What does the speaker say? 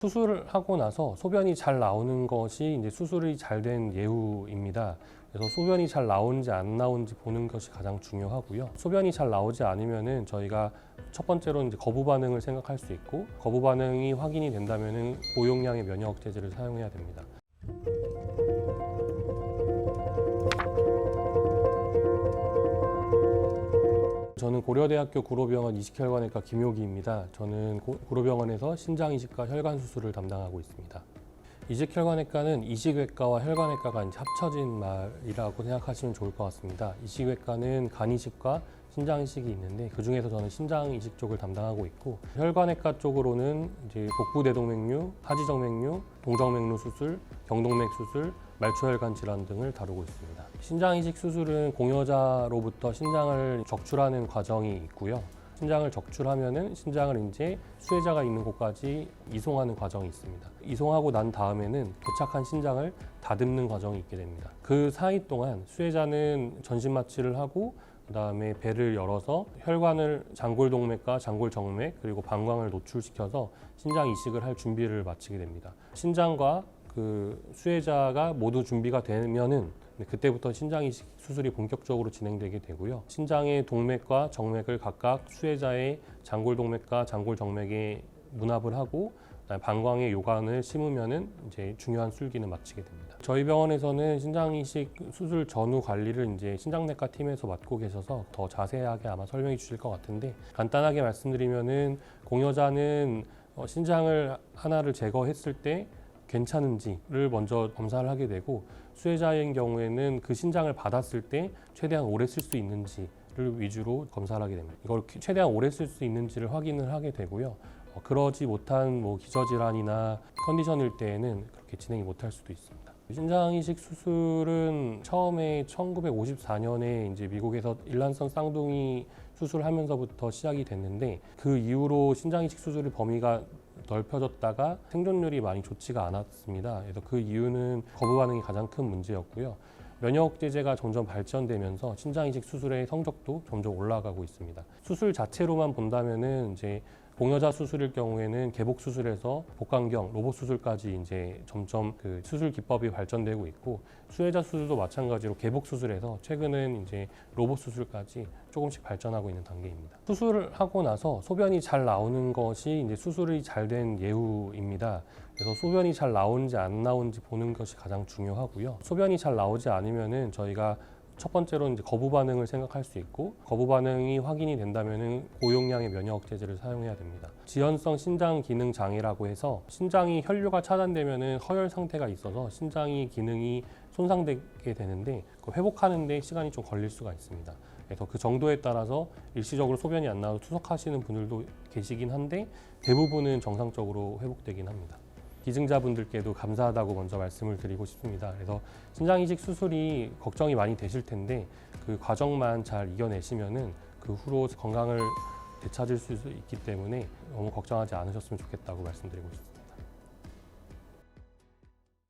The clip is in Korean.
수술을 하고 나서 소변이 잘 나오는 것이 이제 수술이 잘 된 예후입니다. 그래서 소변이 잘 나오는지 안 나오는지 보는 것이 가장 중요하고요. 소변이 잘 나오지 않으면은 저희가 첫 번째로 이제 거부 반응을 생각할 수 있고, 거부 반응이 확인이 된다면은 고용량의 면역 억제제를 사용해야 됩니다. 저는 고려대학교 구로병원 이식혈관외과 김효기입니다. 저는 구로병원에서 신장이식과 혈관 수술을 담당하고 있습니다. 이식혈관외과는 이식외과와 혈관외과가 이제 합쳐진 말이라고 생각하시면 좋을 것 같습니다. 이식외과는 간이식과 신장이식이 있는데 그 중에서 저는 신장이식 쪽을 담당하고 있고, 혈관외과 쪽으로는 이제 복부대동맥류, 하지정맥류, 동정맥류 수술, 경동맥 수술, 말초혈관 질환 등을 다루고 있습니다. 신장이식 수술은 공여자로부터 신장을 적출하는 과정이 있고요. 신장을 적출하면은 신장을 이제 수혜자가 있는 곳까지 이송하는 과정이 있습니다. 이송하고 난 다음에는 도착한 신장을 다듬는 과정이 있게 됩니다. 그 사이 동안 수혜자는 전신 마취를 하고 그다음에 배를 열어서 혈관을 장골동맥과 장골정맥 그리고 방광을 노출시켜서 신장 이식을 할 준비를 마치게 됩니다. 신장과 그 수혜자가 모두 준비가 되면은 그때부터 신장 이식 수술이 본격적으로 진행되게 되고요. 신장의 동맥과 정맥을 각각 수혜자의 장골동맥과 장골정맥에 문압을 하고 방광에 요관을 심으면은 이제 중요한 술기는 마치게 됩니다. 저희 병원에서는 신장 이식 수술 전후 관리를 이제 신장내과 팀에서 맡고 계셔서 더 자세하게 아마 설명해 주실 것 같은데, 간단하게 말씀드리면은 공여자는 신장을 하나를 제거했을 때 괜찮은지를 먼저 검사를 하게 되고, 수혜자인 경우에는 그 신장을 받았을 때 최대한 오래 쓸 수 있는지를 위주로 검사를 하게 됩니다. 이걸 최대한 오래 쓸 수 있는지를 확인을 하게 되고요. 그러지 못한 기저질환이나 컨디션일 때에는 그렇게 진행이 못할 수도 있습니다. 신장 이식 수술은 처음에 1954년에 이제 미국에서 일란성 쌍둥이 수술하면서부터 시작이 됐는데, 그 이후로 신장 이식 수술의 범위가 넓혀졌다가 생존율이 많이 좋지가 않았습니다. 그래서 그 이유는 거부 반응이 가장 큰 문제였고요. 면역 억제제가 점점 발전되면서 신장 이식 수술의 성적도 점점 올라가고 있습니다. 수술 자체로만 본다면은 이제 공여자 수술일 경우에는 개복 수술에서 복강경, 로봇 수술까지 이제 점점 그 수술 기법이 발전되고 있고, 수혜자 수술도 마찬가지로 개복 수술에서 최근은 이제 로봇 수술까지 조금씩 발전하고 있는 단계입니다. 수술을 하고 나서 소변이 잘 나오는 것이 이제 수술이 잘 된 예후입니다. 그래서 소변이 잘 나오는지 안 나오는지 보는 것이 가장 중요하고요. 소변이 잘 나오지 않으면은 저희가 첫 번째로 이제 거부 반응을 생각할 수 있고, 거부 반응이 확인이 된다면은 고용량의 면역 억제제를 사용해야 됩니다. 지연성 신장 기능 장애라고 해서 신장이 혈류가 차단되면은 허혈 상태가 있어서 신장이 기능이 손상되게 되는데, 그 회복하는 데 시간이 좀 걸릴 수가 있습니다. 그래서 그 정도에 따라서 일시적으로 소변이 안 나와서 투석하시는 분들도 계시긴 한데 대부분은 정상적으로 회복되긴 합니다. 기증자분들께도 감사하다고 먼저 말씀을 드리고 싶습니다. 그래서 신장 이식 수술이 걱정이 많이 되실 텐데 그 과정만 잘 이겨내시면은 그 후로 건강을 되찾을 수 있기 때문에 너무 걱정하지 않으셨으면 좋겠다고 말씀드리고 싶습니다.